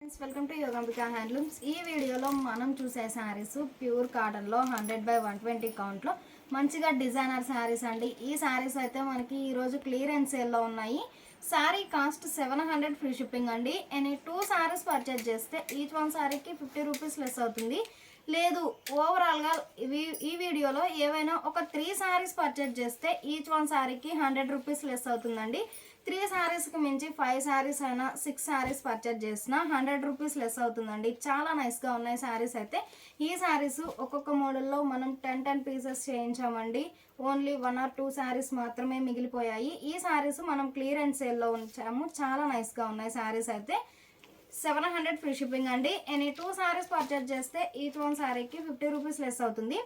Welcome to Yogambika handlooms. ఈ వీడియోలో మనం చూసే శారీస్ ప్యూర్ కాటన్లో 100/120 కౌంట్లో మంచిగా డిజైనర్ శారీస్ అండి. ఈ శారీస్ అయితే మనకి ఈరోజు క్లియరెన్స్ సేల్లో ఉన్నాయి. శారీ కాస్ట్ 700 ఫ్రీ షిప్పింగ్ అండి. ఎనీ 2 శారీస్ పర్చేజ్ చేస్తే ఈచ్ వన్ శారీకి 50 రూపీస్ లెస్ అవుతుంది. లేదు ఓవరాల్గా ఈ వీడియోలో ఏవైనా ఒక 3 శారీస్ పర్చేజ్ చేస్తే ఈచ్ వన్ శారీకి 100 రూపీస్ లెస్ అవుతుందండి. 3 శారీస్కి మించి 5 శారీస్ అయినా 6 శారీస్ పర్చేజ్ చేసినా 100 రూపీస్ లెస్ అవుతుందండి. చాలా నైస్గా ఉన్నాయి శారీస్ అయితే. ఈ శారీస్ ఒక్కొక్క మోడల్లో మనం 10 పీసెస్ చేయించామండి. ఓన్లీ 1 or 2 శారీస్ మాత్రమే మిగిలిపోయాయి. ఈ శారీస్ మనం క్లియరెన్స్ సేల్లో ఉంచాము. చాలా నైస్గా ఉన్నాయి శారీస్ అయితే. 700 ఫ్రీ షిప్పింగ్ అండి. ఎనీ 2 శారీస్ పర్చేజ్ చేస్తే ఈచ్ వన్ శారీకి 50 రూపీస్ లెస్ అవుతుంది.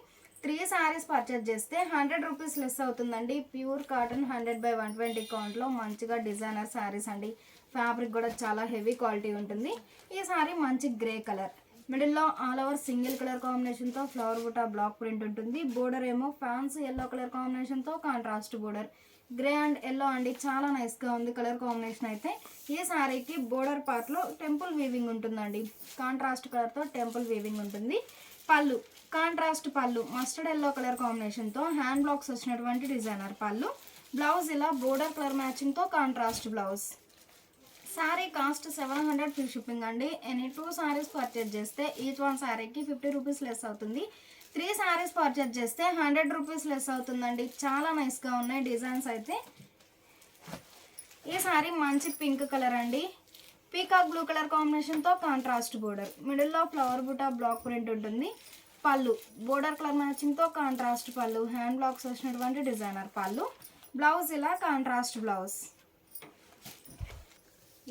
3 శారీస్ పర్చేజ్ చేస్తే 100 రూపీస్ లెస్ అవుతుందండి. ప్యూర్ కాటన్ 100/120 కౌంట్లో మంచిగా డిజైనర్ శారీస్ అండి. ఫ్యాబ్రిక్ కూడా చాలా హెవీ క్వాలిటీ ఉంటుంది. ఈ శారీ మంచి గ్రే కలర్, మిడిల్లో ఆల్ ఓవర్ సింగిల్ కలర్ కాంబినేషన్తో ఫ్లవర్ బుటా బ్లాక్ ప్రింట్ ఉంటుంది. బోర్డర్ ఏమో ఫ్యాన్స్ ఎల్లో కలర్ కాంబినేషన్తో contrast border. Grey and yellow అండి, చాలా నైస్గా ఉంది కలర్ కాంబినేషన్ అయితే. ఈ శారీకి బోర్డర్ పార్ట్లో టెంపుల్ వీవింగ్ ఉంటుందండి. కాంట్రాస్ట్ కలర్తో టెంపుల్ వీవింగ్ ఉంటుంది. పళ్ళు contrast pallu, mustard yellow colour కాంబినేషన్తో హ్యాండ్ బ్లాక్స్ వచ్చినటువంటి డిజైనర్ పళ్ళు. బ్లౌజ్ ఇలా బోర్డర్ కలర్ మ్యాచింగ్తో contrast blouse. Sari cost 700 free shipping అండి. ఎనీ 2 శారీస్ పర్చేజ్ చేస్తే ఈచ్ వన్ శారీకి 50 రూపీస్ లెస్ అవుతుంది. 3 శారీస్ పర్చేజ్ చేస్తే 100 రూపీస్ లెస్ అవుతుందండి. చాలా నైస్గా ఉన్నాయి డిజైన్స్ అయితే. ఈ శారీ మంచి పింక్ కలర్ అండి. పీకాక్ బ్లూ కలర్ కాంబినేషన్తో కాంట్రాస్ట్ బోర్డర్, మిడిల్లో ఫ్లవర్ బుటా బ్లాక్ ప్రింట్ ఉంటుంది. పళ్ళు బోర్డర్ కలర్ మ్యాచింగ్తో కాంట్రాస్ట్ పళ్ళు, హ్యాండ్ బ్లాక్స్ వచ్చినటువంటి డిజైనర్ పళ్ళు. బ్లౌజ్ ఇలా కాంట్రాస్ట్ బ్లౌజ్.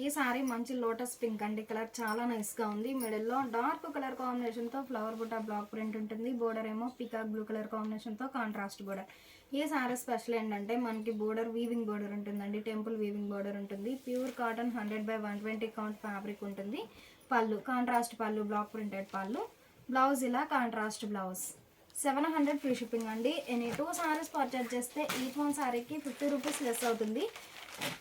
ఈ సారీ మంచి లోటస్ పింక్ అండి, కలర్ చాలా నైస్గా ఉంది. మిడిల్లో డార్క్ కలర్ కాంబినేషన్తో ఫ్లవర్ బుటా బ్లాక్ ప్రింట్ ఉంటుంది. బోర్డర్ ఏమో పీకాక్ బ్లూ కలర్ కాంబినేషన్తో కాంట్రాస్ట్ బోర్డర్. ఈ సారీ స్పెషల్ ఏంటంటే మనకి బోర్డర్ వీవింగ్ బోర్డర్ ఉంటుందండి, టెంపుల్ వీవింగ్ బోర్డర్ ఉంటుంది. ప్యూర్ కాటన్ 100/120 కౌంట్ ఫ్యాబ్రిక్ ఉంటుంది. పళ్ళు కాంట్రాస్ట్ పళ్ళు, బ్లాక్ ప్రింటెడ్ పళ్ళు. బ్లౌజ్ ఇలా కాంట్రాస్ట్ బ్లౌజ్. 700 ఫ్రీ షిప్పింగ్ అండి. ఎనీ 2 శారీస్ పర్చేజ్ చేస్తే ఈచ్ వన్ శారీకి 50 రూపీస్ లెస్ అవుతుంది.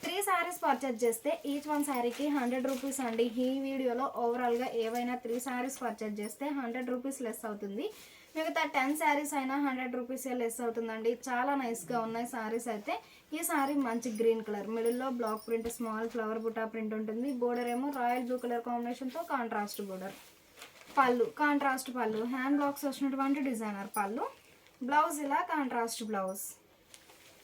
3 శారీస్ పర్చేజ్ చేస్తే ఈచ్ వన్ శారీకి 100 రూపీస్ అండి. ఈ వీడియోలో ఓవరాల్గా ఏవైనా 3 శారీస్ పర్చేజ్ చేస్తే 100 రూపీస్ లెస్ అవుతుంది. మిగతా 10 శారీస్ అయినా 100 రూపీసే లెస్ అవుతుందండి. చాలా నైస్గా ఉన్నాయి శారీస్ అయితే. ఈ శారీ మంచి గ్రీన్ కలర్, మిడిల్లో బ్లాక్ ప్రింట్ స్మాల్ ఫ్లవర్ బుటా ప్రింట్ ఉంటుంది. బోర్డర్ ఏమో రాయల్ బ్లూ కలర్ కాంబినేషన్తో కాంట్రాస్ట్ బోర్డర్. పళ్ళు కాంట్రాస్ట్ పళ్ళు, హ్యాండ్ బ్లాక్స్ వచ్చినటువంటి డిజైనర్ పళ్ళు. బ్లౌజ్ ఇలా contrast blouse.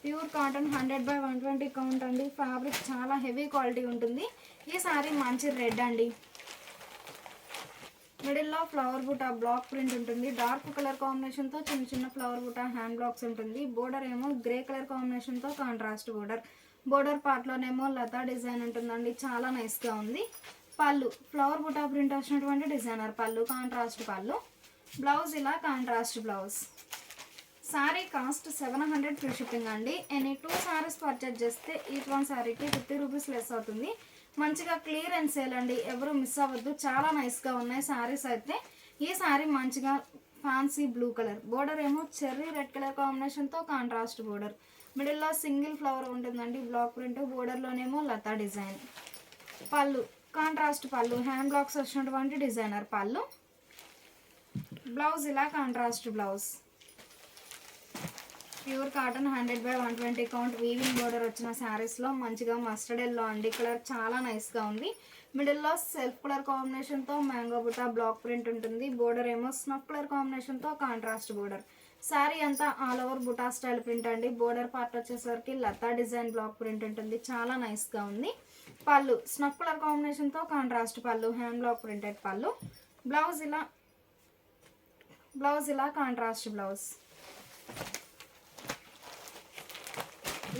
Pure cotton 100/120 count అండి. ఫ్యాబ్రిక్ చాలా హెవీ క్వాలిటీ ఉంటుంది. ఈ సారీ మంచి రెడ్ అండి. మిడిల్లో ఫ్లవర్ బుటా బ్లాక్ ప్రింట్ ఉంటుంది. డార్క్ కలర్ కాంబినేషన్తో చిన్న చిన్న ఫ్లవర్ బుటా హ్యాండ్ బ్లాక్స్ ఉంటుంది. బోర్డర్ ఏమో గ్రే కలర్ కాంబినేషన్తో కాంట్రాస్ట్ బోర్డర్. బోర్డర్ పార్ట్లోనేమో లతా డిజైన్ ఉంటుందండి, చాలా నైస్గా ఉంది. పళ్ళు ఫ్లవర్ బుటా ప్రింట్ వచ్చినటువంటి designer pallu, contrast pallu. Blouse ఇలా contrast blouse. Sari cost 700 free shipping అండి. ఎనీ 2 శారీస్ పర్చేజ్ చేస్తే ఈచ్ వన్ శారీకి 50 రూపీస్ లెస్ అవుతుంది. మంచిగా క్లియరెన్స్ సేల్ అండి, ఎవరు మిస్ అవ్వద్దు. చాలా నైస్గా ఉన్నాయి శారీస్ అయితే. ఈ శారీ మంచిగా ఫ్యాన్సీ బ్లూ కలర్, బోర్డర్ ఏమో చెర్రీ రెడ్ కలర్ కాంబినేషన్తో కాంట్రాస్ట్ బోర్డర్. మిడిల్లో సింగిల్ ఫ్లవర్ ఉంటుందండి, బ్లాక్ ప్రింట్. బోర్డర్లోనేమో లతా డిజైన్. పళ్ళు కాంట్రాస్ట్ పళ్ళు, హ్యాండ్ బ్లాక్స్ వచ్చినటువంటి డిజైనర్ పళ్ళు. బ్లౌజ్ ఇలా contrast blouse. Pure cotton 100/120 count weaving border వచ్చిన శారీస్లో మంచిగా మస్టర్డ్ ఎల్లో అండి, కలర్ చాలా నైస్గా ఉంది. మిడిల్లో సెల్ఫ్ కలర్ కాంబినేషన్తో మ్యాంగో బుటా బ్లాక్ ప్రింట్ ఉంటుంది. బోర్డర్ ఏమో స్నఫ్ కలర్ కాంబినేషన్తో కాంట్రాస్ట్ బోర్డర్. శారీ అంతా ఆల్ ఓవర్ బుటా స్టైల్ ప్రింట్ అండి. బోర్డర్ పార్ట్ వచ్చేసరికి లతా డిజైన్ బ్లాక్ ప్రింట్ ఉంటుంది, చాలా నైస్గా ఉంది. పళ్ళు స్నఫ్ కలర్ కాంబినేషన్తో కాంట్రాస్ట్ పళ్ళు, హ్యాండ్ బ్లాక్ ప్రింటెడ్ పళ్ళు. బ్లౌజ్ ఇలా కాంట్రాస్ట్ బ్లౌజ్.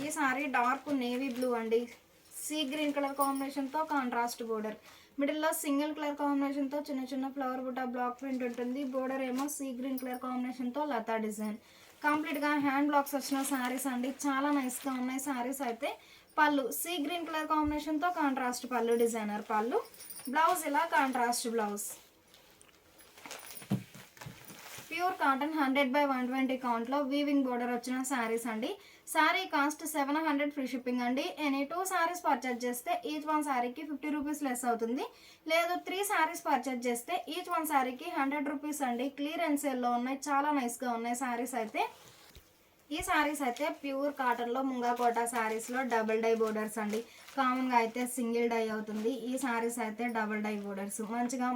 ఈ సారీ డార్క్ నేవీ బ్లూ అండి, సీ గ్రీన్ కలర్ కాంబినేషన్తో కాంట్రాస్ట్ బోర్డర్. మిడిల్లో సింగిల్ కలర్ కాంబినేషన్తో చిన్న చిన్న ఫ్లవర్ బుటా బ్లాక్ ప్రింట్ ఉంటుంది. బోర్డర్ ఏమో సీ గ్రీన్ కలర్ కాంబినేషన్తో లతా డిజైన్. కంప్లీట్గా హ్యాండ్ బ్లాక్స్ వచ్చిన శారీస్ అండి, చాలా నైస్గా ఉన్నాయి శారీస్ అయితే. పళ్ళు సీ గ్రీన్ కలర్ కాంబినేషన్తో కాంట్రాస్ట్ పళ్ళు, డిజైనర్ పళ్ళు. బ్లౌజ్ ఇలా కాంట్రాస్ట్ బ్లౌజ్. ప్యూర్ కాటన్ 100/120 కౌంట్లో వీవింగ్ బోర్డర్ వచ్చిన శారీస్ అండి. శారీ కాస్ట్ 700 ఫ్రీ షిప్పింగ్ అండి. ఎనీ 2 శారీస్ పర్చేజ్ చేస్తే ఈచ్ వన్ శారీకి 50 రూపీస్ లెస్ అవుతుంది. లేదు 3 శారీస్ పర్చేజ్ చేస్తే ఈచ్ వన్ శారీకి 100 రూపీస్ అండి. క్లియరెన్స్ సేల్లో ఉన్నాయి, చాలా నైస్గా ఉన్నాయి శారీస్ అయితే. ఈ శారీస్ అయితే ప్యూర్ కాటన్లో ముంగా కోటా శారీస్లో డబుల్ డై బోర్డర్స్ అండి. కామన్గా అయితే సింగిల్ డై అవుతుంది, ఈ శారీస్ అయితే డబుల్ డై బోర్డర్స్. మంచిగా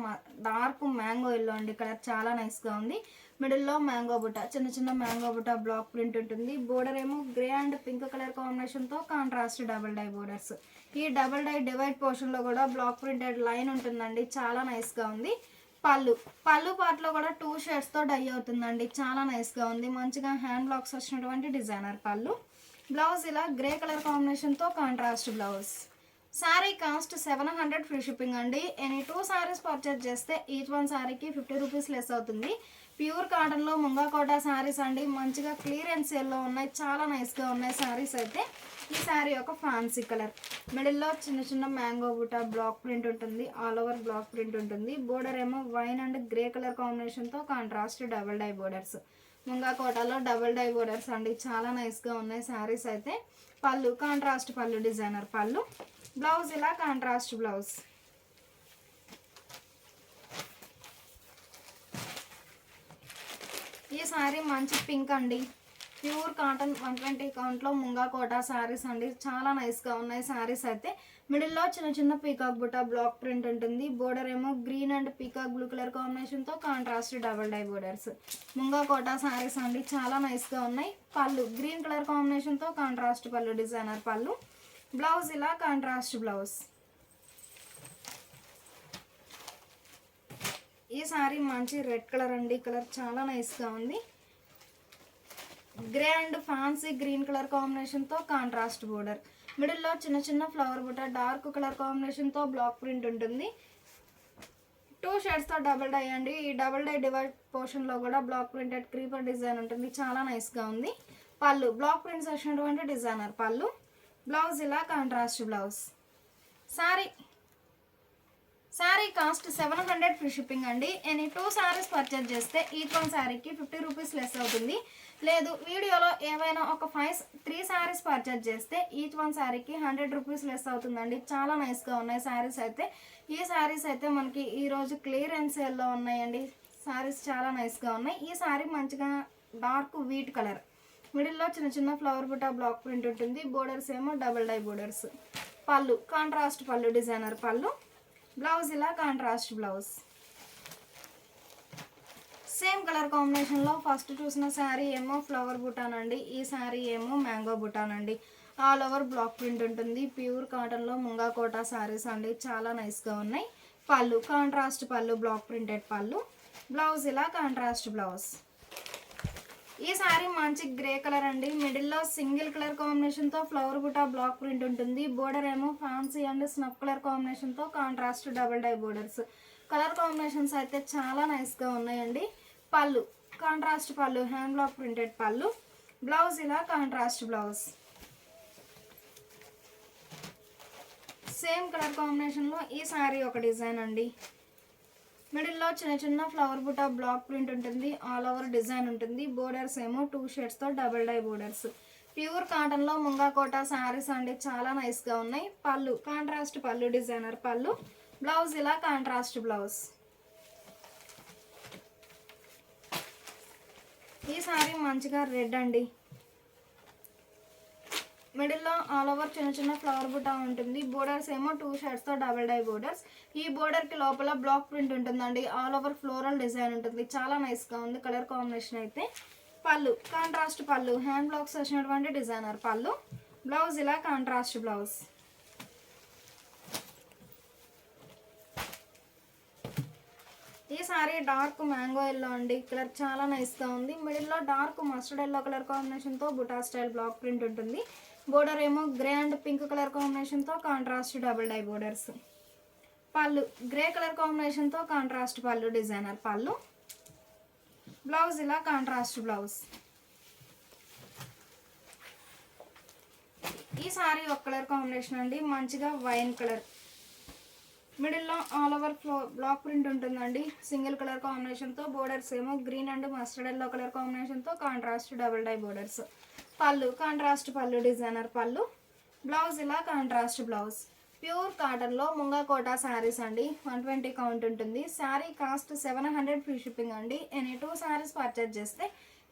డార్క్ మ్యాంగో ఎల్లో అండి, కలర్ చాలా నైస్గా ఉంది. మిడిల్లో మ్యాంగో బుట్ట, చిన్న చిన్న మ్యాంగో బుట్ట బ్లాక్ ప్రింట్ ఉంటుంది. బోర్డర్ ఏమో గ్రే అండ్ పింక్ కలర్ కాంబినేషన్తో కాంట్రాస్ట్ డబుల్ డై బోర్డర్స్. ఈ డబుల్ డై డివైడ్ పోర్షన్లో కూడా బ్లాక్ ప్రింటెడ్ లైన్ ఉంటుందండి, చాలా నైస్గా ఉంది. పళ్ళు పార్ట్లో కూడా 2 షేడ్స్తో డై అవుతుందండి, చాలా నైస్గా ఉంది. మంచిగా హ్యాండ్ బ్లాక్స్ వచ్చినటువంటి డిజైనర్ పళ్ళు. బ్లౌజ్ ఇలా గ్రే కలర్ కాంబినేషన్తో contrast blouse. Sari cost 700 free shipping అండి. ఎనీ 2 శారీస్ పర్చేజ్ చేస్తే ఈచ్ వన్ శారీకి 50 రూపీస్ లెస్ అవుతుంది. ప్యూర్ కాటన్లో ముంగా కోటా శారీస్ అండి, మంచిగా క్లియరెన్స్ సేల్లో ఉన్నాయి, చాలా నైస్గా ఉన్నాయి శారీస్ అయితే. ఈ శారీ ఒక ఫ్యాన్సీ కలర్, మిడిల్లో చిన్న చిన్న మ్యాంగో బుట్ట బ్లాక్ ప్రింట్ ఉంటుంది, ఆల్ ఓవర్ బ్లాక్ ప్రింట్ ఉంటుంది. బోర్డర్ ఏమో వైన్ అండ్ గ్రే కలర్ కాంబినేషన్తో contrast double dye borders. Munga కోటాలో డబుల్ డై బోర్డర్స్ అండి, చాలా నైస్గా ఉన్నాయి శారీస్ అయితే. పళ్ళు కాంట్రాస్ట్ పళ్ళు, డిజైనర్ పళ్ళు. బ్లౌజ్ ఇలా కాంట్రాస్ట్ బ్లౌజ్. ఈ శారీ మంచి పింక్ అండి, ప్యూర్ కాటన్ 120 కౌంట్లో ముంగా కోటా శారీస్ అండి, చాలా నైస్గా ఉన్నాయి శారీస్ అయితే. మిడిల్లో చిన్న చిన్న పీకాక్ బుట్ట బ్లాక్ ప్రింట్ ఉంటుంది. బోర్డర్ ఏమో green and peacock blue colour కాంబినేషన్తో కాంట్రాస్ట్ డబుల్ డై బోర్డర్స్. ముంగా కోటా శారీస్ అండి, చాలా నైస్గా ఉన్నాయి. పళ్ళు గ్రీన్ కలర్ కాంబినేషన్తో కాంట్రాస్ట్ పళ్ళు, డిజైనర్ పళ్ళు. బ్లౌజ్ ఇలా కాంట్రాస్ట్ బ్లౌజ్. ఈ శారీ మంచి రెడ్ కలర్ అండి, కలర్ చాలా నైస్గా ఉంది. Grey and fancy green colour కాంబినేషన్తో కాంట్రాస్ట్ బోర్డర్. మిడిల్లో చిన్న చిన్న ఫ్లవర్ బుట్ట డార్క్ కలర్ కాంబినేషన్తో బ్లాక్ ప్రింట్ ఉంటుంది. 2 షేడ్స్తో డబుల్ డై అండి. ఈ డబుల్ డై డివైడ్ పోర్షన్లో కూడా బ్లాక్ ప్రింటెడ్ క్రీపర్ డిజైన్ ఉంటుంది, చాలా నైస్గా ఉంది. పళ్ళు బ్లాక్ ప్రింట్స్ వచ్చినటువంటి డిజైనర్ పళ్ళు. బ్లౌజ్ ఇలా contrast blouse. Sari cost 700 free shipping అండి. ఎనీ 2 శారీస్ పర్చేజ్ చేస్తే ఈచ్ వన్ శారీకి 50 రూపీస్ లెస్ అవుతుంది. లేదు వీడియోలో ఏవైనా ఒక 3 శారీస్ పర్చేజ్ చేస్తే ఈచ్ వన్ శారీకి 100 రూపీస్ లెస్ అవుతుందండి, చాలా నైస్గా ఉన్నాయి శారీస్ అయితే. ఈ శారీస్ అయితే మనకి ఈరోజు క్లియరెన్స్ సేల్లో ఉన్నాయండి, శారీస్ చాలా నైస్గా ఉన్నాయి. ఈ శారీ మంచిగా డార్క్ వీట్ కలర్, మిడిల్లో చిన్న చిన్న ఫ్లవర్ బుట్ట బ్లాక్ ప్రింట్ ఉంటుంది. బోర్డర్స్ ఏమో double dye borders. Pallu contrast పళ్ళు, డిజైనర్ పళ్ళు. బ్లౌజ్ ఇలా కాంట్రాస్ట్ బ్లౌజ్. సేమ్ కలర్ కాంబినేషన్లో ఫస్ట్ చూసిన శారీ ఏమో ఫ్లవర్ బుటానండి, ఈ శారీ ఏమో మ్యాంగో బుటానండి. ఆల్ ఓవర్ బ్లాక్ ప్రింట్ ఉంటుంది. ప్యూర్ కాటన్లో ముంగా కోటా శారీస్ అండి, చాలా నైస్గా ఉన్నాయి. పళ్ళు కాంట్రాస్ట్ పళ్ళు, బ్లాక్ ప్రింటెడ్ పళ్ళు. బ్లౌజ్ ఇలా కాంట్రాస్ట్ బ్లౌజ్. ఈ శారీ మంచి గ్రే కలర్ అండి, మిడిల్లో సింగిల్ కలర్ కాంబినేషన్తో ఫ్లవర్ బుటా బ్లాక్ ప్రింట్ ఉంటుంది. బోర్డర్ ఏమో ఫ్యాన్సీ అండ్ స్నఫ్ కలర్ కాంబినేషన్తో contrast double dye borders. Colour combinations అయితే చాలా నైస్గా ఉన్నాయండి. పళ్ళు కాంట్రాస్ట్ పళ్ళు, హ్యాండ్ బ్లాక్ ప్రింటెడ్ పళ్ళు. బ్లౌజ్ ఇలా కాంట్రాస్ట్ బ్లౌజ్. సేమ్ కలర్ కాంబినేషన్లో ఈ శారీ ఒక డిజైన్ అండి. మిడిల్లో చిన్న చిన్న ఫ్లవర్ బుటా బ్లాక్ ప్రింట్ ఉంటుంది, ఆల్ ఓవర్ డిజైన్ ఉంటుంది. బోర్డర్స్ ఏమో 2 షేడ్స్తో డబుల్ డై బోర్డర్స్. ప్యూర్ కాటన్లో ముంగా కోటా శారీస్ అండి, చాలా నైస్గా ఉన్నాయి. పళ్ళు కాంట్రాస్ట్ పళ్ళు, డిజైనర్ పళ్ళు. బ్లౌజ్ ఇలా కాంట్రాస్ట్ బ్లౌజ్. ఈ శారీ మంచిగా రెడ్ అండి, మిడిల్లో ఆల్ ఓవర్ చిన్న చిన్న ఫ్లవర్ బుటా ఉంటుంది. బోర్డర్స్ ఏమో 2 షేడ్స్తో డబుల్ డై బోర్డర్స్. ఈ బోర్డర్కి లోపల బ్లాక్ ప్రింట్ ఉంటుందండి, ఆల్ ఓవర్ ఫ్లోరల్ డిజైన్ ఉంటుంది, చాలా నైస్గా ఉంది కలర్ కాంబినేషన్ అయితే. పళ్ళు కాంట్రాస్ట్ పళ్ళు, హ్యాండ్ బ్లాక్స్ వచ్చినటువంటి డిజైనర్ పళ్ళు. బ్లౌజ్ ఇలా కాంట్రాస్ట్ బ్లౌజ్. ఈ సారీ డార్క్ మ్యాంగో ఎల్లో అండి, కలర్ చాలా నైస్గా ఉంది. మిడిల్లో డార్క్ మస్టర్డ్ ఎల్లో కలర్ కాంబినేషన్తో బుటా స్టైల్ బ్లాక్ ప్రింట్ ఉంటుంది. బోర్డర్ ఏమో గ్రే అండ్ పింక్ కలర్ కాంబినేషన్తో కాంట్రాస్ట్ డబుల్ డై బోర్డర్స్. పళ్ళు గ్రే కలర్ కాంబినేషన్తో కాంట్రాస్ట్ పళ్ళు, డిజైనర్ పళ్ళు. బ్లౌజ్ ఇలా కాంట్రాస్ట్ బ్లౌజ్. ఈ సారీ ఒక కలర్ కాంబినేషన్ అండి, మంచిగా వైన్ కలర్, మిడిల్లో ఆల్ ఓవర్ బ్లాక్ ప్రింట్ ఉంటుందండి, సింగిల్ కలర్ కాంబినేషన్తో. బోర్డర్స్ ఏమో green and mustard yellow colour కాంబినేషన్తో contrast double dye borders. Pallu contrast పళ్ళు డిజైనర్ పళ్ళు. బ్లౌజ్ ఇలా కాంట్రాస్ట్ బ్లౌజ్. ప్యూర్ కాటన్లో ముంగా కోటా శారీస్ అండి. 120 కౌంట్ ఉంటుంది. శారీ కాస్ట్ 700 ఫ్రీ షిప్పింగ్ అండి. ఎనీ 2 శారీస్ పర్చేజ్ చేస్తే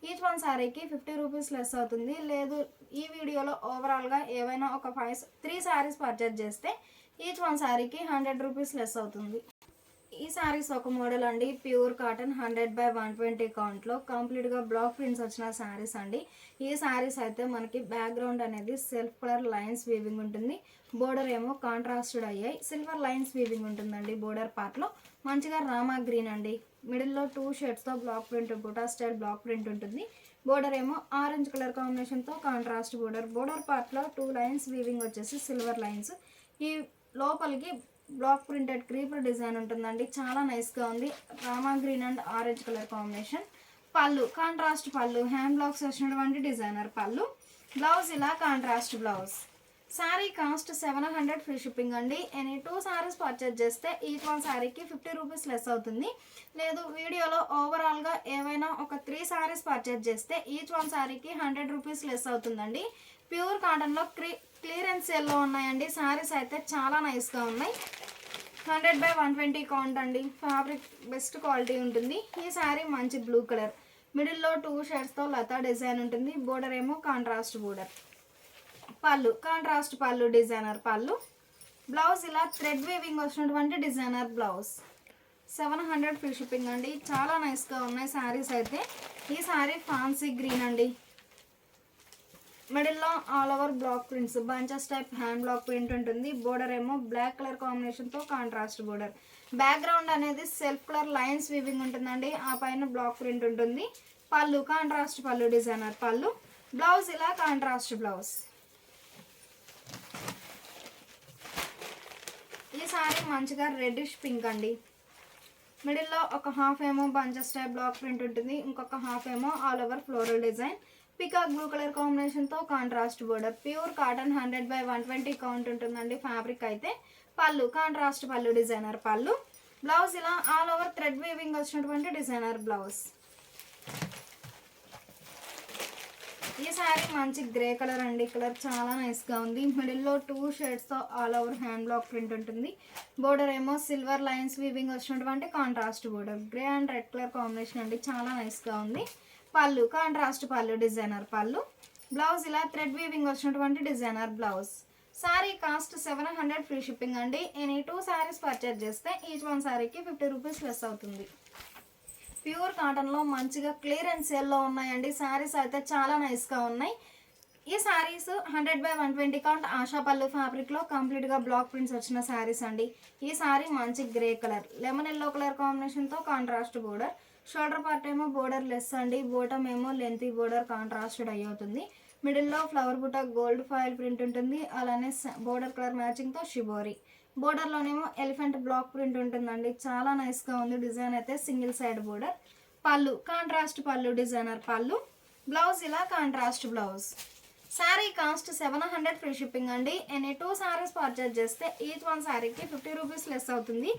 ఈచ్ వన్ శారీకి 50 రూపీస్ లెస్ అవుతుంది. లేదు ఈ వీడియోలో ఓవరాల్గా ఏవైనా ఒక 3 శారీస్ పర్చేజ్ చేస్తే ఈచ్ వన్ శారీకి 100 రూపీస్ లెస్ అవుతుంది. ఈ శారీస్ ఒక మోడల్ అండి. ప్యూర్ కాటన్ 100/120 కౌంట్లో కంప్లీట్గా బ్లాక్ ప్రింట్స్ వచ్చిన శారీస్ అండి. ఈ శారీస్ అయితే మనకి బ్యాక్గ్రౌండ్ అనేది సెల్ఫ్ కలర్ లైన్స్ వీవింగ్ ఉంటుంది. బోర్డర్ ఏమో కాంట్రాస్టెడ్ అయ్యాయి. సిల్వర్ లైన్స్ వీవింగ్ ఉంటుందండి బోర్డర్ పార్ట్లో. మంచిగా రామా గ్రీన్ అండి. మిడిల్లో 2 షేడ్స్తో బ్లాక్ ప్రింట్ బుటా స్టైల్ బ్లాక్ ప్రింట్ ఉంటుంది. బోర్డర్ ఏమో ఆరెంజ్ కలర్ కాంబినేషన్తో కాంట్రాస్ట్ బోర్డర్. బోర్డర్ పార్ట్లో 2 లైన్స్ వీవింగ్ వచ్చేసి సిల్వర్ లైన్స్. ఈ లోపలికి బ్లాక్ ప్రింటెడ్ క్రీపర్ డిజైన్ ఉంటుందండి. చాలా నైస్గా ఉంది. Rama green and orange colour combination. పళ్ళు కాంట్రాస్ట్ పళ్ళు, హ్యాండ్ బ్లాక్స్ వచ్చినటువంటి డిజైనర్ పళ్ళు. బ్లౌజ్ ఇలా contrast blouse. Sari cost 700 free shipping అండి. ఎనీ 2 శారీస్ పర్చేజ్ చేస్తే ఈచ్ వన్ శారీకి 50 రూపీస్ లెస్ అవుతుంది. లేదు వీడియోలో ఓవరాల్గా ఏవైనా ఒక 3 శారీస్ పర్చేజ్ చేస్తే ఈచ్ వన్ శారీకి 100 రూపీస్ లెస్ అవుతుందండి. ప్యూర్ కాటన్లో క్లియరెన్స్ సేల్లో ఉన్నాయండి. శారీస్ అయితే చాలా నైస్గా ఉన్నాయి. 100/120 కౌంట్ అండి. ఫ్యాబ్రిక్ బెస్ట్ క్వాలిటీ ఉంటుంది. ఈ శారీ మంచి బ్లూ కలర్. మిడిల్లో 2 షేడ్స్తో లతా డిజైన్ ఉంటుంది. బోర్డర్ ఏమో కాంట్రాస్ట్ బోర్డర్. పళ్ళు కాంట్రాస్ట్ పళ్ళు డిజైనర్ పళ్ళు. బ్లౌజ్ ఇలా థ్రెడ్ వీవింగ్ వచ్చినటువంటి డిజైనర్ బ్లౌజ్. 700 ఫ్రీ షిప్పింగ్ అండి. చాలా నైస్గా ఉన్నాయి శారీస్ అయితే. ఈ శారీ ఫ్యాన్సీ గ్రీన్ అండి. మిడిల్లో all over block prints, bunches type hand block print ఉంటుంది. బోర్డర్ ఏమో బ్లాక్ కలర్ కాంబినేషన్తో కాంట్రాస్ట్ బోర్డర్. బ్యాక్గ్రౌండ్ అనేది సెల్ఫ్ కలర్ లైన్స్ వీవింగ్ ఉంటుందండి. ఆ పైన బ్లాక్ ప్రింట్ ఉంటుంది. పళ్ళు కాంట్రాస్ట్ పళ్ళు డిజైనర్ పళ్ళు. బ్లౌజ్ ఇలా కాంట్రాస్ట్ బ్లౌజ్. ఈ సారీ మంచిగా రెడ్డిష్ పింక్ అండి. మిడిల్లో ఒక హాఫ్ ఏమో బంచెస్ టైప్ బ్లాక్ ప్రింట్ ఉంటుంది. ఇంకొక హాఫ్ ఏమో all over floral design. Peacock blue colour కాంబినేషన్తో contrast border. Pure cotton 100/120 count ఉంటుందండి ఫ్యాబ్రిక్ అయితే. పళ్ళు కాంట్రాస్ట్ పళ్ళు డిజైనర్ పళ్ళు. బ్లౌజ్ ఇలా ఆల్ ఓవర్ థ్రెడ్ వీవింగ్ వచ్చినటువంటి డిజైనర్ బ్లౌజ్. ఈ శారీ మంచి గ్రే కలర్ అండి. కలర్ చాలా నైస్గా ఉంది. మిడిల్లో 2 షేడ్స్తో all over hand block print ఉంటుంది. బోర్డర్ ఏమో సిల్వర్ లైన్స్ వీవింగ్ వచ్చినటువంటి contrast border. Grey and red colour combination అండి. చాలా నైస్గా ఉంది. పళ్ళు కాంట్రాస్ట్ పళ్ళు డిజైనర్ పళ్ళు. బ్లౌజ్ ఇలా థ్రెడ్ వీవింగ్ వచ్చినటువంటి designer blouse. Sari cost 700 free shipping అండి. ఎనీ 2 శారీస్ పర్చేజ్ చేస్తే ఈచ్ వన్ శారీకి 50 రూపీస్ లెస్ అవుతుంది. ప్యూర్ కాటన్లో మంచిగా క్లియరెన్స్ సేల్లో ఉన్నాయండి. శారీస్ అయితే చాలా నైస్గా ఉన్నాయి. ఈ శారీస్ 100/120 కౌంట్ ఆశా పళ్ళు ఫ్యాబ్రిక్లో కంప్లీట్గా బ్లాక్ ప్రింట్స్ వచ్చిన శారీస్ అండి. ఈ శారీ మంచి grey colour, lemon yellow colour కాంబినేషన్తో కాంట్రాస్ట్ బోర్డర్. షోల్డర్ పార్ట్ ఏమో బోర్డర్ లెస్ అండి. బోటమ్ ఏమో లెంతీ బోర్డర్ కాంట్రాస్టెడ్ అయ్యి అవుతుంది. మిడిల్లో ఫ్లవర్ బుట్ట గోల్డ్ ఫాయిల్ ప్రింట్ ఉంటుంది. అలానే బోర్డర్ కలర్ మ్యాచింగ్తో షిబోరి. బోర్డర్లోనేమో ఎలిఫెంట్ బ్లాక్ ప్రింట్ ఉంటుందండి. చాలా నైస్గా ఉంది. డిజైన్ అయితే సింగిల్ సైడ్ బోర్డర్. పళ్ళు కాంట్రాస్ట్ పళ్ళు డిజైనర్ పళ్ళు. బ్లౌజ్ ఇలా contrast blouse. Sari cost 700 free shipping అండి. ఎనీ 2 శారీస్ పర్చేజ్ చేస్తే ఈచ్ వన్ శారీకి 50 రూపీస్ లెస్ అవుతుంది.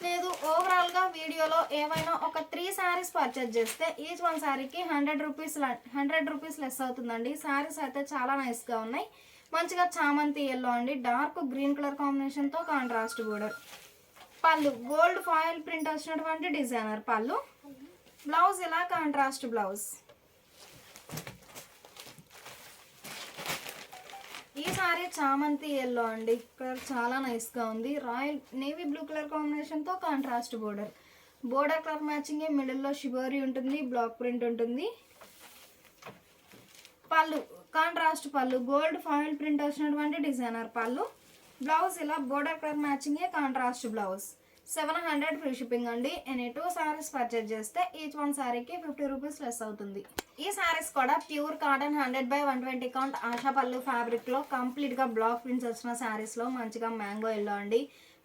లేదు ఓవరాల్గా వీడియోలో ఏవైనా ఒక 3 శారీస్ పర్చేజ్ చేస్తే ఈచ్ వన్ శారీకి 100 రూపీస్ లెస్ అవుతుందండి. శారీస్ అయితే చాలా నైస్గా ఉన్నాయి. మంచిగా చామంతి ఎల్లో అండి. డార్క్ గ్రీన్ కలర్ కాంబినేషన్తో contrast border. Pallu gold foil print వచ్చినటువంటి డిజైనర్ పళ్ళు. బ్లౌజ్ ఇలా కాంట్రాస్ట్ బ్లౌజ్. ఈ సారీ చామంతి ఎల్లో అండి. కలర్ చాలా నైస్గా ఉంది. రాయల్ నేవీ బ్లూ కలర్ కాంబినేషన్తో contrast border. Border colour matching మిడిల్లో షిబోరి ఉంటుంది. బ్లాక్ ప్రింట్ ఉంటుంది. పళ్ళు contrast pallu gold foil print వచ్చినటువంటి డిజైనర్ పళ్ళు. బ్లౌజ్ ఇలా బోర్డర్ కలర్ మ్యాచింగే కాంట్రాస్ట్ బ్లౌజ్. 700 ఫ్రీ షిప్పింగ్ అండి. ఎనీ 2 శారీస్ పర్చేజ్ చేస్తే ఈచ్ వన్ శారీకి 50 రూపీస్ లెస్ అవుతుంది. ఈ శారీస్ కూడా ప్యూర్ కాటన్ 100/120 కౌంట్ ఆశా పళ్ళు ఫ్యాబ్రిక్లో కంప్లీట్గా బ్లాక్ ప్రింట్స్ వచ్చిన శారీస్లో మంచిగా మ్యాంగో ఎల్లో అండి.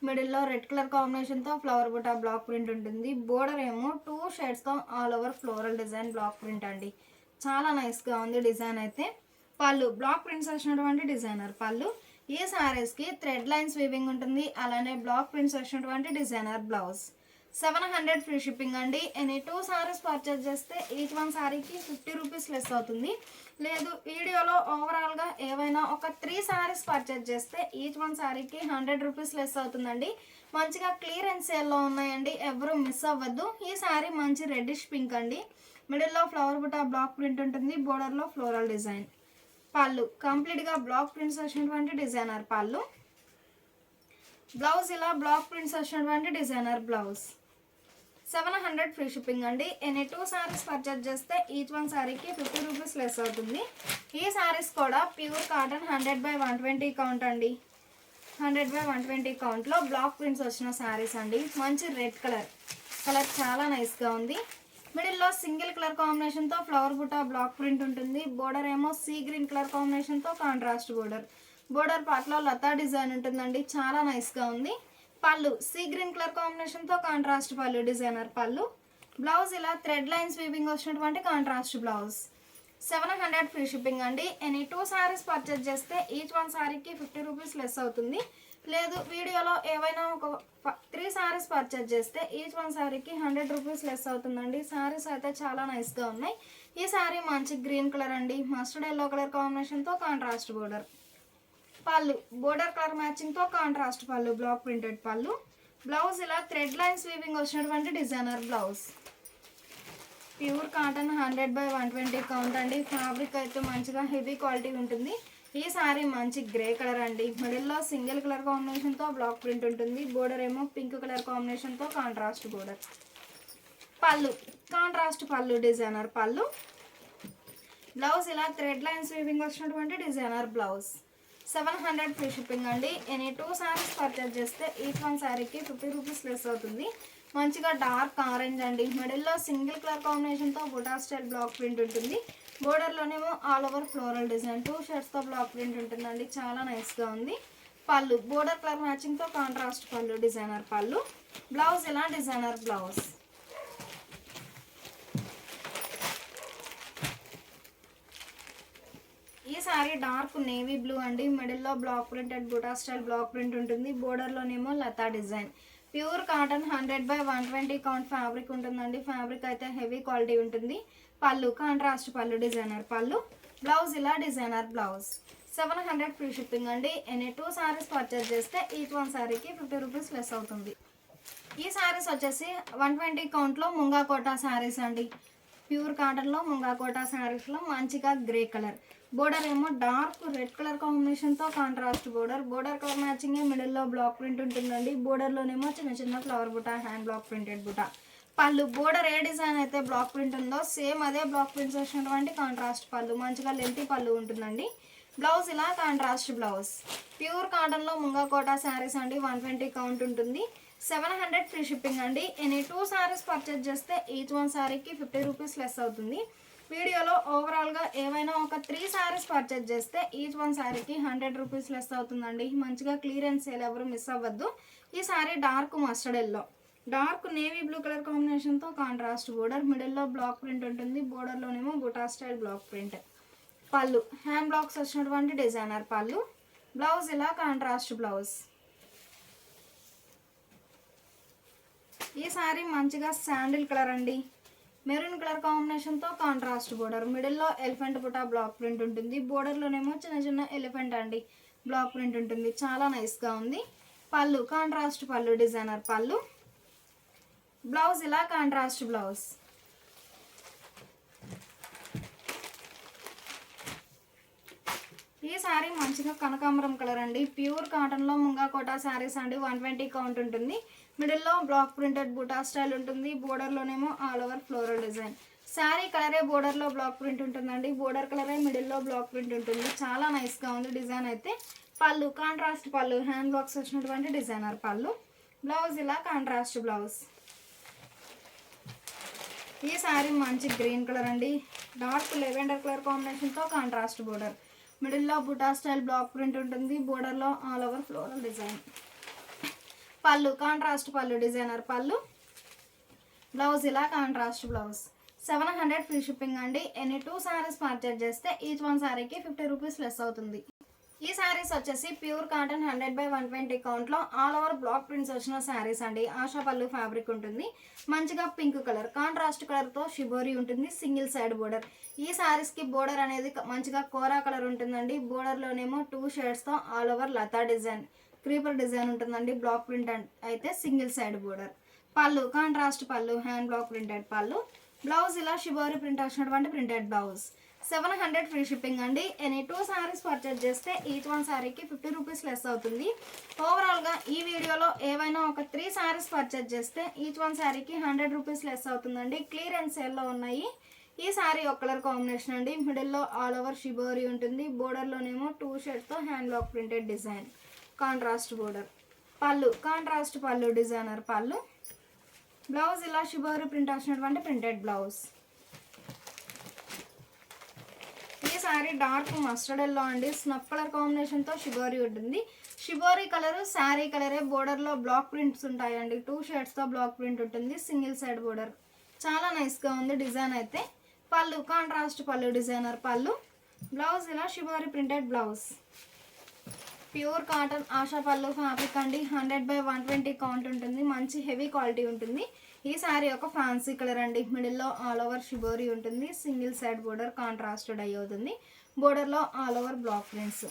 మిడిల్లో రెడ్ కలర్ కాంబినేషన్తో ఫ్లవర్ బుటా బ్లాక్ ప్రింట్ ఉంటుంది. బోర్డర్ ఏమో 2 షేడ్స్తో all over floral design block print అండి. చాలా నైస్గా ఉంది డిజైన్ అయితే. పళ్ళు బ్లాక్ ప్రింట్స్ వచ్చినటువంటి డిజైనర్ పళ్ళు. ఈ శారీస్కి థ్రెడ్ లైన్స్ వీవింగ్ ఉంటుంది. అలానే బ్లాక్ ప్రింట్స్ వచ్చినటువంటి డిజైనర్ బ్లౌజ్. 700 ఫ్రీ షిప్పింగ్ అండి. ఎనీ 2 సారీస్ పర్చేజ్ చేస్తే ఈచ్ వన్ సారీకి 50 రూపీస్ లెస్ అవుతుంది. లేదు వీడియోలో ఓవరాల్గా ఏవైనా ఒక 3 సారీస్ పర్చేజ్ చేస్తే ఈచ్ వన్ సారీకి 100 రూపీస్ లెస్ అవుతుందండి. మంచిగా క్లియరెన్స్ సేల్లో ఉన్నాయండి, ఎవరు మిస్ అవ్వద్దు. ఈ సారీ మంచి రెడ్డిష్ పింక్ అండి. మిడిల్లో ఫ్లవర్ బుటా బ్లాక్ ప్రింట్ ఉంటుంది, బోర్డర్లో ఫ్లోరల్ డిజైన్. పళ్ళు కంప్లీట్గా బ్లాక్ ప్రింట్స్ వచ్చినటువంటి డిజైనర్ పళ్ళు. బ్లౌజ్ ఇలా బ్లాక్ ప్రింట్స్ వచ్చినటువంటి డిజైనర్ బ్లౌజ్. 700 ఫ్రీ షిప్పింగ్ అండి. ఎనీ 2 సారీస్ పర్చేజ్ చేస్తే ఈచ్ వన్ సారీకి 50 రూపీస్ లెస్ అవుతుంది. ఈ సారీస్ కూడా ప్యూర్ కాటన్ 100/120 కౌంట్ అండి. 100/120 కౌంట్లో బ్లాక్ ప్రింట్స్ వచ్చిన సారీస్ అండి. మంచి రెడ్ కలర్ చాలా నైస్గా ఉంది. మిడిల్లో సింగిల్ కలర్ కాంబినేషన్తో ఫ్లవర్ బుటా బ్లాక్ ప్రింట్ ఉంటుంది. బోర్డర్ ఏమో సీ గ్రీన్ కలర్ కాంబినేషన్తో కాంట్రాస్ట్ బోర్డర్ పార్ట్లో లతా డిజైన్ ఉంటుందండి, చాలా నైస్గా ఉంది. పళ్ళు సీ గ్రీన్ కలర్ కాంబినేషన్తో కాంట్రాస్ట్ పళ్ళు, డిజైనర్ పళ్ళు. బ్లౌజ్ ఇలా థ్రెడ్ లైన్స్ వీవింగ్ వచ్చినటువంటి కాంట్రాస్ట్ బ్లౌజ్. 700 ఫ్రీ షిప్పింగ్ అండి. ఎనీ 2 సారీస్ పర్చేజ్ చేస్తే ఈచ్ వన్ సారీకి 50 రూపీస్ లెస్ అవుతుంది. లేదు వీడియోలో ఏవైనా ఒక 3 సారీస్ పర్చేజ్ చేస్తే ఈచ్ వన్ సారీకి 100 రూపీస్ లెస్ అవుతుందండి. సారీస్ అయితే చాలా నైస్గా ఉన్నాయి. ఈ సారీ మంచి గ్రీన్ కలర్ అండి, మస్టర్డ్ ఎల్లో కలర్ కాంబినేషన్తో కాంట్రాస్ట్ బోర్డర్. పళ్ళు బోర్డర్ కలర్ మ్యాచింగ్తో కాంట్రాస్ట్ పళ్ళు, బ్లాక్ ప్రింటెడ్ పళ్ళు. బ్లౌజ్ ఇలా థ్రెడ్ లైన్స్ వీవింగ్ వచ్చినటువంటి designer blouse. Pure cotton 100/120 count అండి. ఫ్యాబ్రిక్ అయితే మంచిగా హెవీ క్వాలిటీ ఉంటుంది. ఈ సారీ మంచి గ్రే కలర్ అండి. మిడిల్లో సింగిల్ కలర్ కాంబినేషన్తో బ్లాక్ ప్రింట్ ఉంటుంది. బోర్డర్ ఏమో పింక్ కలర్ కాంబినేషన్తో కాంట్రాస్ట్ బోర్డర్. పళ్ళు కాంట్రాస్ట్ పళ్ళు, డిజైనర్ పళ్ళు. బ్లౌజ్ ఇలా థ్రెడ్ లైన్స్ వీవింగ్ వచ్చినటువంటి డిజైనర్ బ్లౌజ్. 700 ఫ్రీ షిప్పింగ్ అండి. ఎనీ 2 సారీస్ పర్చేజ్ చేస్తే ఈచ్ వన్ సారీకి 50 రూపీస్ లెస్ అవుతుంది. మంచిగా డార్క్ ఆరెంజ్ అండి. మిడిల్లో సింగిల్ కలర్ కాంబినేషన్తో బుటా స్టైల్ బ్లాక్ ప్రింట్ ఉంటుంది. బోర్డర్లోనేమో ఆల్ ఓవర్ ఫ్లోరల్ డిజైన్ 2 షేడ్స్తో బ్లాక్ ప్రింట్ ఉంటుందండి, చాలా నైస్గా ఉంది. పళ్ళు బోర్డర్ కలర్ మ్యాచింగ్తో కాంట్రాస్ట్ పళ్ళు, డిజైనర్ పళ్ళు. బ్లౌజ్ ఇలా డిజైనర్ బ్లౌజ్. ఈ సారీ డార్క్ నేవీ బ్లూ అండి. మిడిల్లో బ్లాక్ ప్రింటెడ్ బుటా స్టైల్ బ్లాక్ ప్రింట్ ఉంటుంది. బోర్డర్లోనేమో లతా design. Pure cotton 100/120 count fabric ఉంటుందండి. ఫ్యాబ్రిక్ అయితే హెవీ క్వాలిటీ ఉంటుంది. పళ్ళు కాంట్రాస్ట్ పళ్ళు, డిజైనర్ పళ్ళు. బ్లౌజ్ ఇలా డిజైనర్ బ్లౌజ్. 700 ఫ్రీ షిప్పింగ్ అండి. ఎనీ 2 సారీస్ పర్చేజ్ చేస్తే ఈచ్ వన్ సారీకి 50 రూపీస్ లెస్ అవుతుంది. ఈ సారీస్ వచ్చేసి 120 కౌంట్లో ముంగా కోటా సారీస్ అండి. ప్యూర్ కాటన్లో ముంగా కోటా సారీస్లో మంచిగా గ్రే కలర్. బోర్డర్ ఏమో డార్క్ రెడ్ కలర్ కాంబినేషన్తో కాంట్రాస్ట్ బోర్డర్ కలర్ మ్యాచింగ్. మిడిల్లో బ్లాక్ ప్రింట్ ఉంటుందండి. బోర్డర్లోనేమో చిన్న చిన్న ఫ్లవర్ బుటా, హ్యాండ్ బ్లాక్ ప్రింటెడ్ బుటా. పళ్ళు బోర్డర్ ఏ డిజైన్ అయితే బ్లాక్ ప్రింట్ ఉందో సేమ్ అదే బ్లాక్ ప్రింట్స్ వచ్చినటువంటి కాంట్రాస్ట్ పళ్ళు, మంచిగా లెంతీ పళ్ళు ఉంటుందండి. బ్లౌజ్ ఇలా కాంట్రాస్ట్ బ్లౌజ్. ప్యూర్ కాటన్లో ముంగా కోటా శారీస్ అండి. 120 కౌంట్ ఉంటుంది. 700 ఫ్రీ షిప్పింగ్ అండి. ఎనీ 2 సారీస్ పర్చేజ్ చేస్తే ఈచ్ వన్ సారీకి 50 రూపీస్ లెస్ అవుతుంది. వీడియోలో ఓవరాల్గా ఏవైనా ఒక 3 సారీస్ పర్చేజ్ చేస్తే ఈచ్ వన్ సారీకి 100 రూపీస్ లెస్ అవుతుందండి. మంచిగా క్లియరెన్స్ సేల్, ఎవరు మిస్ అవ్వద్దు. ఈ sari dark mustard yellow, dark navy blue colour కాంబినేషన్తో కాంట్రాస్ట్ బోర్డర్. మిడిల్లో బ్లాక్ ప్రింట్ ఉంటుంది. బోర్డర్లోనేమో బుటా స్టైల్ బ్లాక్ ప్రింట్. పళ్ళు హ్యాండ్ బ్లాక్స్ వచ్చినటువంటి డిజైనర్ పళ్ళు. బ్లౌజ్ ఇలా కాంట్రాస్ట్ బ్లౌజ్. ఈ సారీ మంచిగా శాండిల్ కలర్ అండి. మెరూన్ కలర్ కాంబినేషన్తో కాంట్రాస్ట్ బోర్డర్. మిడిల్లో ఎలిఫెంట్ బుటా బ్లాక్ ప్రింట్ ఉంటుంది. బోర్డర్లోనేమో చిన్న చిన్న ఎలిఫెంట్ అండి బ్లాక్ ప్రింట్ ఉంటుంది, చాలా నైస్గా ఉంది. పళ్ళు కాంట్రాస్ట్ పళ్ళు, డిజైనర్ పళ్ళు. బ్లౌజ్ ఇలా కాంట్రాస్ట్ బ్లౌజ్. ఈ సారీ మంచిగా కనకాంబరం కలర్ అండి. ప్యూర్ కాటన్లో ముంగా కోటా శారీస్ అండి. 120 కౌంట్ ఉంటుంది. మిడిల్లో బ్లాక్ ప్రింటెడ్ బుటా స్టైల్ ఉంటుంది. బోర్డర్లోనేమో all over floral design. Sari కలరే బోర్డర్లో బ్లాక్ ప్రింట్ ఉంటుందండి. బోర్డర్ కలరే మిడిల్లో బ్లాక్ ప్రింట్ ఉంటుంది, చాలా నైస్గా ఉంది డిజైన్ అయితే. పళ్ళు కాంట్రాస్ట్ పళ్ళు, హ్యాండ్ బాక్స్ వచ్చినటువంటి డిజైనర్ పళ్ళు. బ్లౌజ్ ఇలా కాంట్రాస్ట్ బ్లౌజ్. ఈ సారీ మంచి గ్రీన్ కలర్ అండి. డార్క్ లెవెండర్ కలర్ కాంబినేషన్తో కాంట్రాస్ట్ బోర్డర్. మిడిల్లో బుటా స్టైల్ బ్లాక్ ప్రింట్ ఉంటుంది. బోర్డర్లో ఆల్ ఓవర్ ఫ్లోరల్ డిజైన్. పళ్ళు కాంట్రాస్ట్ పళ్ళు, డిజైనర్ పళ్ళు. బ్లౌజ్ ఇలా కాంట్రాస్ట్ బ్లౌజ్. 700 ఫ్రీ షిప్పింగ్ అండి. ఎనీ 2 సారీస్ పర్చేజ్ చేస్తే ఈచ్ వన్ సారీకి 50 రూపీస్ లెస్ అవుతుంది. ఈ శారీస్ వచ్చేసి pure cotton 100/120 కౌంట్లో all over block prints వచ్చిన శారీస్ అండి. ఆశా పళ్ళు ఫ్యాబ్రిక్ ఉంటుంది. మంచిగా పింక్ కలర్ కాంట్రాస్ట్ కలర్తో షిబోరి ఉంటుంది. Single side border. ఈ శారీస్కి బోర్డర్ అనేది మంచిగా కోరా కలర్ ఉంటుందండి. బోర్డర్లోనేమో 2 షేడ్స్తో ఆల్ ఓవర్ లతా డిజైన్ క్రీపర్ డిజైన్ ఉంటుందండి. బ్లాక్ ప్రింట్ అయితే సింగిల్ సైడ్ బోర్డర్. పళ్ళు కాంట్రాస్ట్ పళ్ళు, హ్యాండ్ బ్లాక్ ప్రింటెడ్ పళ్ళు. బ్లౌజ్ ఇలా షిబోరి ప్రింట్ వచ్చినటువంటి ప్రింటెడ్ బ్లౌజ్. 700 ఫ్రీ షిప్పింగ్ అండి. ఎనీ 2 సారీస్ పర్చేజ్ చేస్తే ఈచ్ వన్ సారీకి 50 రూపీస్ లెస్ అవుతుంది. ఓవరాల్గా ఈ వీడియోలో ఏవైనా ఒక 3 సారీస్ పర్చేజ్ చేస్తే ఈచ్ వన్ సారీకి 100 రూపీస్ లెస్ అవుతుందండి. క్లియరెన్స్ సేల్లో ఉన్నాయి. ఈ సారీ ఒక కలర్ కాంబినేషన్ అండి. మిడిల్లో ఆల్ ఓవర్ షిబోరి ఉంటుంది. బోర్డర్లోనేమో 2 షేడ్స్తో hand block printed design contrast border. పళ్ళు కాంట్రాస్ట్ పళ్ళు, డిజైనర్ పళ్ళు. బ్లౌజ్ ఇలా షిబోరి ప్రింట్ వచ్చినటువంటి ప్రింటెడ్ బ్లౌజ్. ఈ సారీ డార్క్ మస్టర్డ్ ఎల్లో అండి. స్నఫ్ కలర్ కాంబినేషన్తో షిబోరి ఉంటుంది. షిబోరి కలరు శారీ కలరే. బోర్డర్లో బ్లాక్ ప్రింట్స్ ఉంటాయండి. 2 షేడ్స్తో బ్లాక్ ప్రింట్ ఉంటుంది. Single side border. చాలా నైస్గా ఉంది డిజైన్ అయితే. పళ్ళు కాంట్రాస్ట్ పళ్ళు, డిజైనర్ పళ్ళు. బ్లౌజ్ ఇలా shibori printed blouse. Pure cotton ASHA పళ్ళు ఫ్యాబ్రిక్ అండి. 100/120 కౌంట్ ఉంటుంది. మంచి హెవీ క్వాలిటీ ఉంటుంది. ఈ శారీ ఒక ఫ్యాన్సీ కలర్ అండి. మిడిల్లో ఆల్ ఓవర్ షిబోరి ఉంటుంది. Single side border contrast dye అవుతుంది. బోర్డర్లో ఆల్ ఓవర్ బ్లాక్ ప్రింట్స్.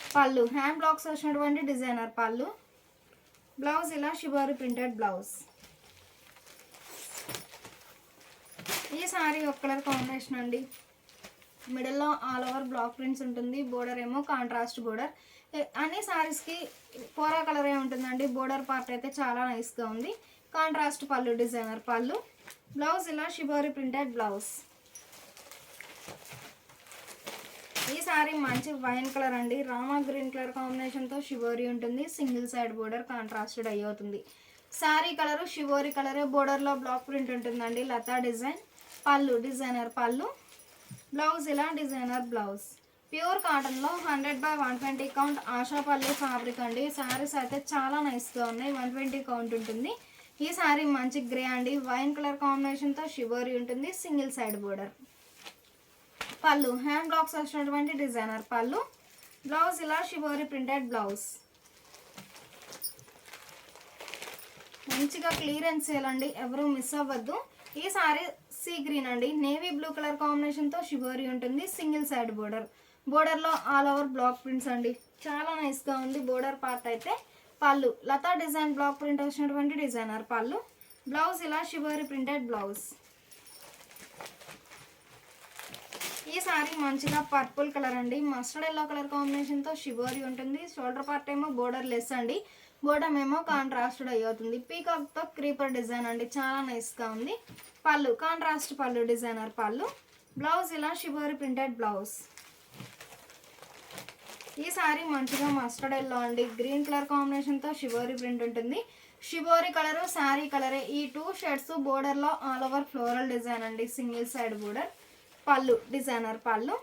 పళ్ళు హ్యాండ్ బ్లాక్స్ వచ్చినటువంటి డిజైనర్ పళ్ళు. బ్లౌజ్ ఇలా షిబోరి ప్రింటెడ్ బ్లౌజ్. ఈ శారీ ఒక కలర్ కాంబినేషన్ అండి. మిడిల్లో ఆల్ ఓవర్ బ్లాక్ ప్రింట్స్ ఉంటుంది. బోర్డర్ ఏమో కాంట్రాస్ట్ బోర్డర్. అన్ని శారీస్కి కోరా కలరే ఉంటుందండి. బోర్డర్ పార్ట్ అయితే చాలా నైస్గా ఉంది. కాంట్రాస్ట్ పళ్ళు, డిజైనర్ పళ్ళు. బ్లౌజ్ ఇలా షిబోరి ప్రింటెడ్ బ్లౌజ్. ఈ శారీ మంచి వైన్ కలర్ అండి. రామా గ్రీన్ కలర్ కాంబినేషన్తో షిబోరి ఉంటుంది. Single side border contrast dye అవుతుంది. శారీ కలరు షిబోరి కలరే. బోర్డర్లో బ్లాక్ ప్రింట్ ఉంటుందండి. లతా డిజైన్. పళ్ళు డిజైనర్ పళ్ళు. బ్లౌజ్ ఇలా డిజైనర్ బ్లౌజ్. ప్యూర్ కాటన్లో 100/120 కౌంట్ ఆశా పళ్ళు ఫ్యాబ్రిక్ అండి. శారీస్ అయితే చాలా నైస్గా ఉన్నాయి. 120 కౌంట్ ఉంటుంది. ఈ శారీ మంచి గ్రే అండి. వైన్ కలర్ కాంబినేషన్తో షిబోరి ఉంటుంది. Single side border. పళ్ళు హ్యాండ్ బ్లాక్స్ వచ్చినటువంటి డిజైనర్ పళ్ళు. బ్లౌజ్ ఇలా షిబోరి ప్రింటెడ్ బ్లౌజ్. మంచిగా క్లియరెన్స్ సేల్ అండి. ఎవరు మిస్ అవ్వద్దు. ఈ శారీ సీ గ్రీన్ అండి. నేవీ బ్లూ కలర్ కాంబినేషన్తో షిబోరి ఉంటుంది. Single side border. బోర్డర్లో ఆల్ ఓవర్ బ్లాక్ ప్రింట్స్ అండి. చాలా నైస్గా ఉంది బోర్డర్ పార్ట్ అయితే. పళ్ళు లతా డిజైన్ బ్లాక్ ప్రింట్ వచ్చినటువంటి డిజైనర్ పళ్ళు. బ్లౌజ్ ఇలా షిబోరి ప్రింటెడ్ బ్లౌజ్. ఈ సారీ మంచిగా పర్పుల్ కలర్ అండి. మస్టర్డ్ ఎల్లో కలర్ కాంబినేషన్తో షిబోరి ఉంటుంది. షోల్డర్ పార్ట్ ఏమో బోర్డర్ లెస్ అండి. బోర్డర్ ఏమో కాంట్రాస్టెడ్ అవుతుంది. పీకాక్తో క్రీపర్ డిజైన్ అండి. చాలా నైస్గా ఉంది. పళ్ళు కాంట్రాస్ట్ పళ్ళు, డిజైనర్ పళ్ళు. బ్లౌజ్ ఇలా షిబోరి ప్రింటెడ్ బ్లౌజ్. ఈ సారీ మంచిగా మస్టర్డ్ ఎల్లో అండి. గ్రీన్ కలర్ కాంబినేషన్తో షిబోరి ప్రింట్ ఉంటుంది. షిబోరి కలరు శారీ కలరే. ఈ 2 షేడ్స్ బోర్డర్లో ఆల్ ఓవర్ ఫ్లోరల్ డిజైన్ అండి. Single side border. పళ్ళు డిజైనర్ పళ్ళు.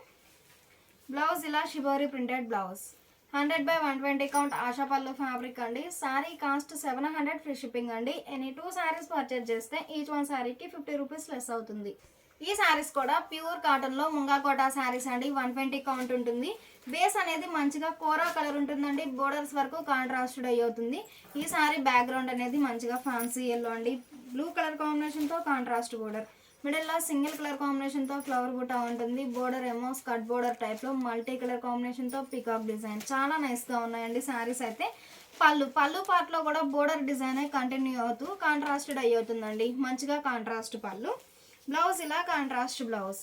బ్లౌజ్ ఇలా shibori printed blouse. 100/120 count ASHA పళ్ళు ఫ్యాబ్రిక్ అండి. శారీ కాస్ట్ 700 ఫ్రీ షిప్పింగ్ అండి. ఎనీ 2 శారీస్ పర్చేజ్ చేస్తే ఈచ్ వన్ శారీకి 50 రూపీస్ లెస్ అవుతుంది. ఈ శారీస్ కూడా ప్యూర్ కాటన్లో ముంగా కోటా శారీస్ అండి. 120 కౌంట్ ఉంటుంది. బేస్ అనేది మంచిగా కోరా కలర్ ఉంటుందండి. బోర్డర్స్ వరకు కాంట్రాస్టెడ్ అవుతుంది. ఈ శారీ బ్యాక్గ్రౌండ్ అనేది మంచిగా ఫ్యాన్సీ ఎల్లో అండి. బ్లూ కలర్ కాంబినేషన్తో కాంట్రాస్ట్ బోర్డర్. మిడిల్లో సింగిల్ కలర్ కాంబినేషన్తో ఫ్లవర్ బూటా ఉంటుంది. బోర్డర్ ఏమో స్కర్ట్ బోర్డర్ టైప్లో మల్టీ కలర్ కాంబినేషన్తో పికాక్ డిజైన్. చాలా నైస్గా ఉన్నాయండి శారీస్ అయితే. పళ్ళు పార్ట్లో కూడా బోర్డర్ డిజైనే కంటిన్యూ అవుతూ కాంట్రాస్టెడ్ అవుతుందండి. మంచిగా కాంట్రాస్ట్ పళ్ళు. బ్లౌజ్ ఇలా కాంట్రాస్ట్ బ్లౌజ్.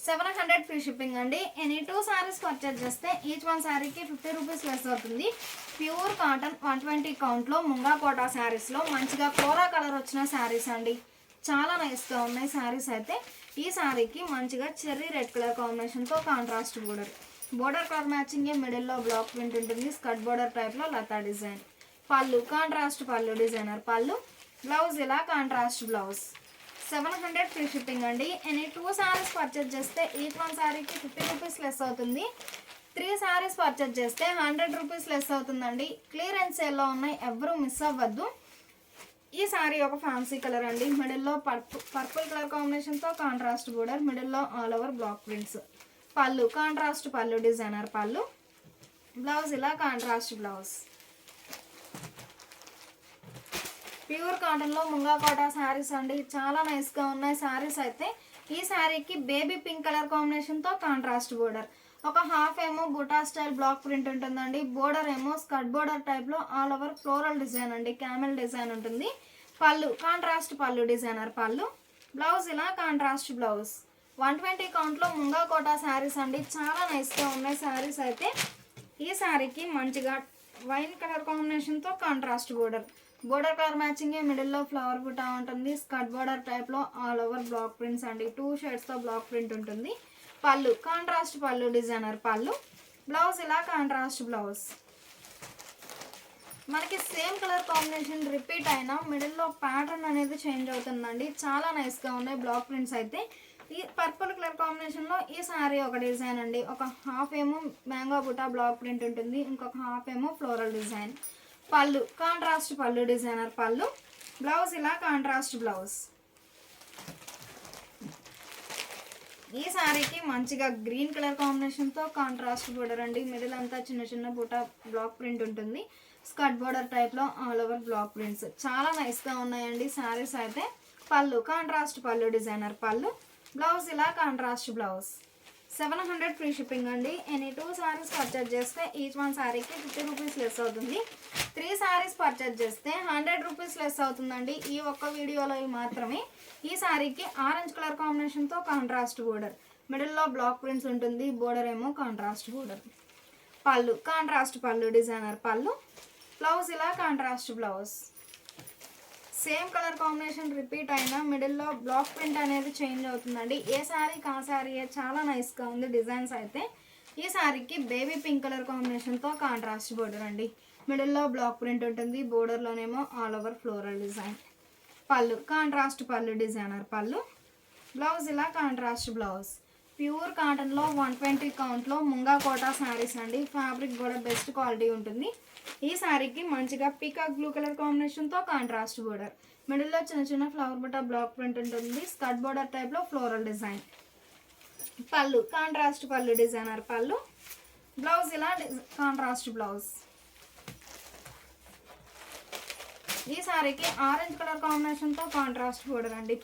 700 ఫ్రీ షిప్పింగ్ అండి. ఎనీ 2 సారీస్ పర్చేజ్ చేస్తే ఈచ్ వన్ శారీకి 50 రూపీస్ లెస్ అవుతుంది. ప్యూర్ కాటన్ 120 కౌంట్లో ముంగా కోటా శారీస్లో మంచిగా కోరా కలర్ వచ్చిన శారీస్ అండి. చాలా నైస్గా ఉన్నాయి శారీస్ అయితే. ఈ శారీకి మంచిగా చెర్రీ రెడ్ కలర్ కాంబినేషన్తో కాంట్రాస్ట్ బోర్డర్. బోర్డర్ కలర్ మ్యాచింగే మిడిల్లో బ్లాక్ ప్రింట్ ఉంటుంది. స్కర్ట్ బోర్డర్ టైప్లో లతా డిజైన్. పళ్ళు కాంట్రాస్ట్ పళ్ళు, డిజైనర్ పళ్ళు. బ్లౌజ్ ఇలా కాంట్రాస్ట్ బ్లౌజ్. 700 ఫ్రీ షిప్పింగ్ అండి. ఎనీ 2 సారీస్ పర్చేజ్ చేస్తే ఈచ్ వన్ శారీకి 50 రూపీస్ లెస్ అవుతుంది. 3 సారీస్ పర్చేజ్ చేస్తే 100 రూపీస్ లెస్ అవుతుందండి. క్లియరెన్స్ సేల్లో ఉన్నాయి. ఎవరు మిస్ అవ్వద్దు. ఈ సారీ ఒక ఫ్యాన్సీ కలర్ అండి. మిడిల్లో పర్పుల్ కలర్ కాంబినేషన్తో కాంట్రాస్ట్ బోర్డర్. మిడిల్లో ఆల్ ఓవర్ బ్లాక్ ప్రింట్స్. పళ్ళు కాంట్రాస్ట్ పళ్ళు, డిజైనర్ పళ్ళు. బ్లౌజ్ ఇలా కాంట్రాస్ట్ బ్లౌజ్. ప్యూర్ కాటన్లో ముంగా కోటా శారీస్ అండి, చాలా నైస్గా ఉన్నాయి శారీస్ అయితే. ఈ శారీకి బేబీ పింక్ కలర్ కాంబినేషన్తో కాంట్రాస్ట్ బోర్డర్, ఒక హాఫ్ ఏమో బుటా స్టైల్ బ్లాక్ ప్రింట్ ఉంటుందండి, బోర్డర్ ఏమో స్కర్ట్ బోర్డర్ టైప్లో ఆల్ ఓవర్ ఫ్లోరల్ డిజైన్ అండి, క్యామెల్ డిజైన్ ఉంటుంది. పళ్ళు కాంట్రాస్ట్ పళ్ళు, డిజైనర్ పళ్ళు. బ్లౌజ్ ఇలా కాంట్రాస్ట్ బ్లౌజ్. 120 కౌంట్లో ముంగా కోటా శారీస్ అండి, చాలా నైస్గా ఉన్నాయి శారీస్ అయితే. ఈ శారీకి మంచిగా వైన్ కలర్ కాంబినేషన్తో contrast border, border colour matching, మిడిల్లో ఫ్లవర్ బుటా ఉంటుంది, స్కర్ట్ బోర్డర్ టైప్లో ఆల్ ఓవర్ బ్లాక్ ప్రింట్స్ అండి, 2 షేడ్స్తో బ్లాక్ ప్రింట్ ఉంటుంది. పళ్ళు కాంట్రాస్ట్ పళ్ళు, డిజైనర్ పళ్ళు. బ్లౌజ్ ఇలా కాంట్రాస్ట్ బ్లౌజ్. మనకి సేమ్ కలర్ కాంబినేషన్ రిపీట్ అయినా మిడిల్లో ప్యాటర్న్ అనేది చేంజ్ అవుతుందండి, చాలా నైస్గా ఉన్నాయి బ్లాక్ ప్రింట్స్ అయితే. ఈ పర్పుల్ కలర్ కాంబినేషన్లో ఈ శారీ ఒక డిజైన్ అండి, ఒక హాఫ్ ఏమో మ్యాంగో బుటా బ్లాక్ ప్రింట్ ఉంటుంది, ఇంకొక హాఫ్ ఏమో ఫ్లోరల్ డిజైన్. పళ్ళు కాంట్రాస్ట్ పళ్ళు, డిజైనర్ పళ్ళు. బ్లౌజ్ ఇలా కాంట్రాస్ట్ బ్లౌజ్. ఈ శారీకి మంచిగా గ్రీన్ కలర్ కాంబినేషన్తో కాంట్రాస్ట్ బోర్డర్ అండి, మిడిల్ అంతా చిన్న చిన్న బుటా బ్లాక్ ప్రింట్ ఉంటుంది, స్కర్ట్ బోర్డర్ టైప్లో ఆల్ ఓవర్ బ్లాక్ ప్రింట్స్, చాలా నైస్గా ఉన్నాయండి శారీస్ అయితే. పళ్ళు కాంట్రాస్ట్ పళ్ళు, డిజైనర్ పళ్ళు. బ్లౌజ్ ఇలా కాంట్రాస్ట్ బ్లౌజ్. 700 ఫ్రీ షిప్పింగ్ అండి. ఎనీ 2 శారీస్ పర్చేజ్ చేస్తే ఈచ్ వన్ శారీకి 50 రూపీస్ లెస్ అవుతుంది. 3 శారీస్ పర్చేజ్ చేస్తే 100 రూపీస్ లెస్ అవుతుందండి. ఈ ఒక్క వీడియోలో మాత్రమే. ఈ శారీకి ఆరెంజ్ కలర్ కాంబినేషన్తో కాంట్రాస్ట్ బోర్డర్, మిడిల్లో బ్లాక్ ప్రింట్స్ ఉంటుంది, బోర్డర్ ఏమో కాంట్రాస్ట్ బోర్డర్. పళ్ళు కాంట్రాస్ట్ పళ్ళు, డిజైనర్ పళ్ళు. బ్లౌజ్ ఇలా contrast blouse. Same colour combination repeat అయినా మిడిల్లో బ్లాక్ ప్రింట్ అనేది చేంజ్ అవుతుందండి, ఏ శారీకి ఆ శారీ, చాలా నైస్గా ఉంది డిజైన్స్ అయితే. ఈ శారీకి బేబీ పింక్ కలర్ కాంబినేషన్తో కాంట్రాస్ట్ బోర్డర్ అండి, మిడిల్లో బ్లాక్ ప్రింట్ ఉంటుంది, బోర్డర్లోనేమో ఆల్ ఓవర్ ఫ్లోరల్ డిజైన్. పళ్ళు కాంట్రాస్ట్ పళ్ళు, డిజైనర్ పళ్ళు. బ్లౌజ్ ఇలా కాంట్రాస్ట్ బ్లౌజ్. ప్యూర్ కాటన్లో 120 కౌంట్లో ముంగా కోటా శారీస్ అండి, ఫ్యాబ్రిక్ కూడా బెస్ట్ క్వాలిటీ ఉంటుంది. ఈ శారీకి మంచిగా పీకాక్ బ్లూ కలర్ కాంబినేషన్తో కాంట్రాస్ట్ బోర్డర్, మిడిల్లో చిన్న చిన్న ఫ్లవర్ బుటా బ్లాక్ ప్రింట్ ఉంటుంది, స్కర్ట్ బోర్డర్ టైప్లో ఫ్లోరల్ డిజైన్. పళ్ళు కాంట్రాస్ట్ పళ్ళు, డిజైనర్ పళ్ళు. బ్లౌజ్ ఇలా కాంట్రాస్ట్ బ్లౌజ్. ఈ శారీకి ఆరెంజ్ కలర్ కాంబినేషన్తో కాంట్రాస్ట్ బోర్డర్ అండి,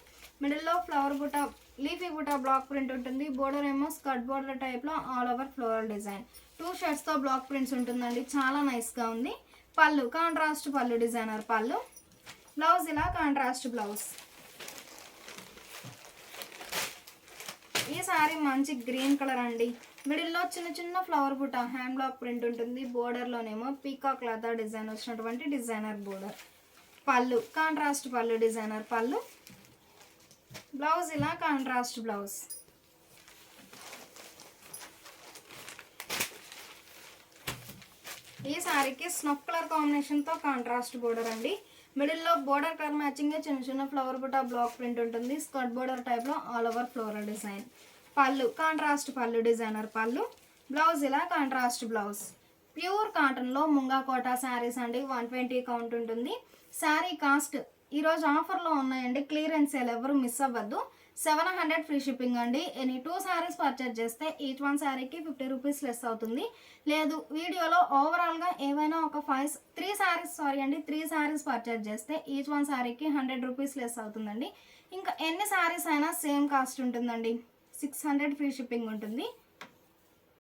మిడిల్లో ఫ్లవర్ బుటా లీఫీ బుటా బ్లాక్ ప్రింట్ ఉంటుంది, బోర్డర్ ఏమో స్కర్ట్ బోర్డర్ టైప్లో ఆల్ ఓవర్ ఫ్లోరల్ డిజైన్, 2 షేడ్స్తో బ్లాక్ ప్రింట్స్ ఉంటుందండి, చాలా నైస్గా ఉంది. పళ్ళు కాంట్రాస్ట్ పళ్ళు, డిజైనర్ పళ్ళు. బ్లౌజ్ ఇలా కాంట్రాస్ట్ బ్లౌజ్. ఈ శారీ మంచి గ్రీన్ కలర్ అండి, మిడిల్లో చిన్న చిన్న ఫ్లవర్ బుటా హ్యాండ్ బ్లాక్ ప్రింట్ ఉంటుంది, బోర్డర్లోనేమో పీకాక్ లతా డిజైన్ వచ్చినటువంటి డిజైనర్ బోర్డర్. పళ్ళు కాంట్రాస్ట్ పళ్ళు, డిజైనర్ పళ్ళు. బ్లౌజ్ ఇలా కాంట్రాస్ట్ బ్లౌజ్. ఈ శారీకి స్నఫ్ కలర్ కాంబినేషన్తో కాంట్రాస్ట్ బోర్డర్ అండి, మిడిల్లో బోర్డర్ కలర్ మ్యాచింగ్ చిన్న చిన్న ఫ్లవర్ బుటా బ్లాక్ ప్రింట్ ఉంటుంది, స్కర్ట్ బోర్డర్ టైప్లో ఆల్ ఓవర్ ఫ్లోరల్ డిజైన్. పళ్ళు కాంట్రాస్ట్ పళ్ళు, డిజైనర్ పళ్ళు. బ్లౌజ్ ఇలా కాంట్రాస్ట్ బ్లౌజ్. ప్యూర్ కాటన్లో ముంగా కోటా శారీస్ అండి, 120 కౌంట్ ఉంటుంది. శారీ కాస్ట్ ఈరోజు ఆఫర్లో ఉన్నాయండి, క్లియరెన్స్ సేల్, ఎవరు మిస్ అవ్వద్దు. 700 ఫ్రీ షిప్పింగ్ అండి. ఎనీ 2 శారీస్ పర్చేజ్ చేస్తే ఈచ్ వన్ శారీకి 50 రూపీస్ లెస్ అవుతుంది. లేదు వీడియోలో ఓవరాల్గా ఏవైనా ఒక 3 శారీస్ పర్చేజ్ చేస్తే ఈచ్ వన్ శారీకి 100 రూపీస్ లెస్ అవుతుందండి. ఇంకా ఎన్ని శారీస్ అయినా సేమ్ కాస్ట్ ఉంటుందండి, 600 ఫ్రీ షిప్పింగ్ ఉంటుంది.